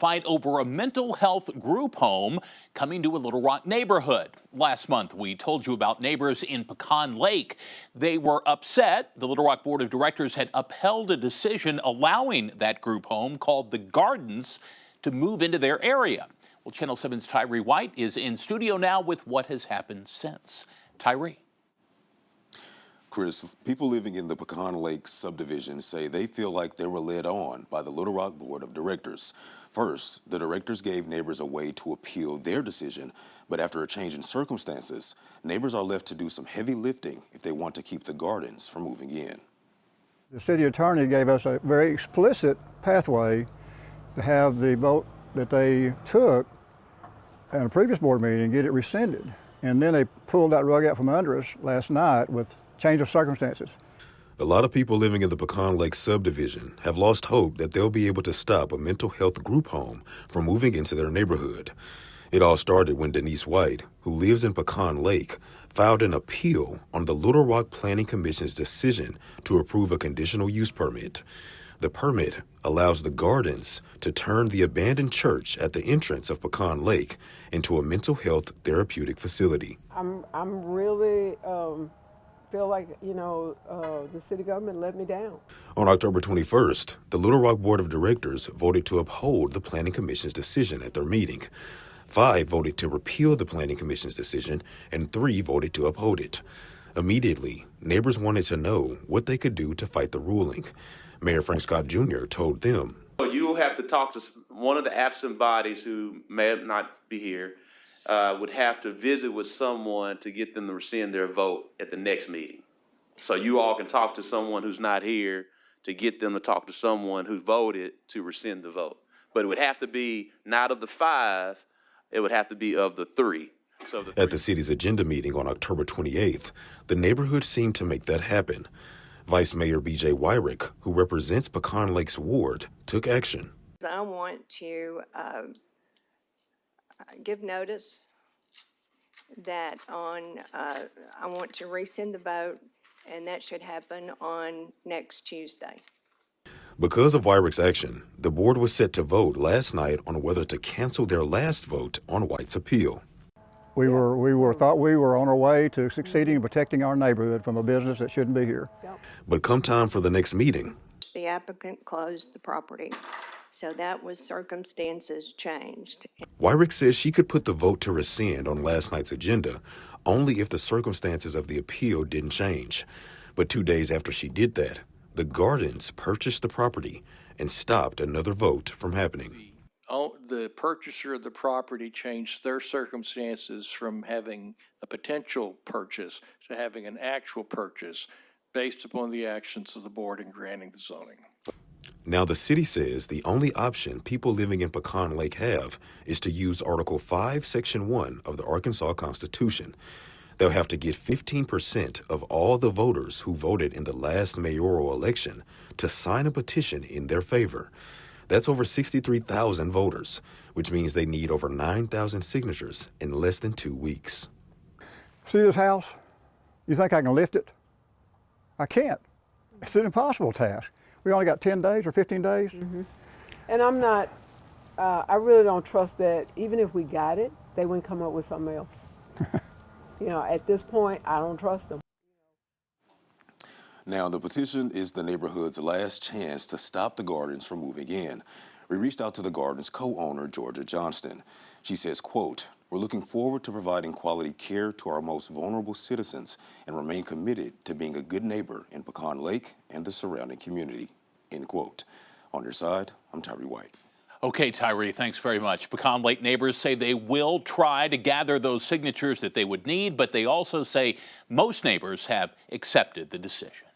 fight over a mental health group home coming to a Little Rock neighborhood. Last month, we told you about neighbors in Pecan Lake. They were upset. The Little Rock Board of Directors had upheld a decision allowing that group home called the Gardens to move into their area. Well, Channel 7's Tyree White is in studio now with what has happened since. Tyree. Chris, people living in the Pecan Lake subdivision say they feel like they were led on by the Little Rock Board of Directors. First, the directors gave neighbors a way to appeal their decision, but after a change in circumstances, neighbors are left to do some heavy lifting if they want to keep the Gardens from moving in. The city attorney gave us a very explicit pathway to have the vote that they took at a previous board meeting, get it rescinded. And then they pulled that rug out from under us last night with change of circumstances. A lot of people living in the Pecan Lake subdivision have lost hope that they'll be able to stop a mental health group home from moving into their neighborhood. It all started when Denise White, who lives in Pecan Lake, filed an appeal on the Little Rock Planning Commission's decision to approve a conditional use permit. The permit allows the Gardens to turn the abandoned church at the entrance of Pecan Lake into a mental health therapeutic facility. I'm really feel like, the city government let me down. On October 21st, the Little Rock Board of Directors voted to uphold the Planning Commission's decision at their meeting. 5 voted to repeal the Planning Commission's decision, and 3 voted to uphold it. Immediately, neighbors wanted to know what they could do to fight the ruling. Mayor Frank Scott Jr. told them, "You'll have to talk to one of the absent bodies who may not be here, would have to visit with someone to get them to rescind their vote at the next meeting. So you all can talk to someone who's not here to get them to talk to someone who voted to rescind the vote. But it would have to be not of the 5, it would have to be of the 3. So at the city's agenda meeting on October 28th, the neighborhood seemed to make that happen. Vice Mayor B.J. Wyrick, who represents Pecan Lake's ward, took action. I want to give notice that I want to rescind the vote, and that should happen on next Tuesday. Because of Wyrick's action, the board was set to vote last night on whether to cancel their last vote on White's appeal. We thought we were on our way to succeeding and protecting our neighborhood from a business that shouldn't be here. Yep. But come time for the next meeting, The applicant closed the property, so that was circumstances changed. Wyrick says she could put the vote to rescind on last night's agenda only if the circumstances of the appeal didn't change. But 2 days after she did that, the Gardens purchased the property and stopped another vote from happening. The purchaser of the property changed their circumstances from having a potential purchase to having an actual purchase based upon the actions of the board in granting the zoning. Now the city says the only option people living in Pecan Lake have is to use Article 5, Section 1 of the Arkansas Constitution. They'll have to get 15% of all the voters who voted in the last mayoral election to sign a petition in their favor. That's over 63,000 voters, which means they need over 9,000 signatures in less than 2 weeks. See this house? You think I can lift it? I can't. It's an impossible task. We only got 10 days or 15 days. Mm-hmm. And I'm not, I really don't trust that even if we got it, they wouldn't come up with something else. At this point, I don't trust them. Now, the petition is the neighborhood's last chance to stop the Gardens from moving in. We reached out to the Gardens co-owner, Georgia Johnston. She says, quote, "We're looking forward to providing quality care to our most vulnerable citizens and remain committed to being a good neighbor in Pecan Lake and the surrounding community," end quote. On your side, I'm Tyree White. Okay, Tyree, thanks very much. Pecan Lake neighbors say they will try to gather those signatures that they would need, but they also say most neighbors have accepted the decision.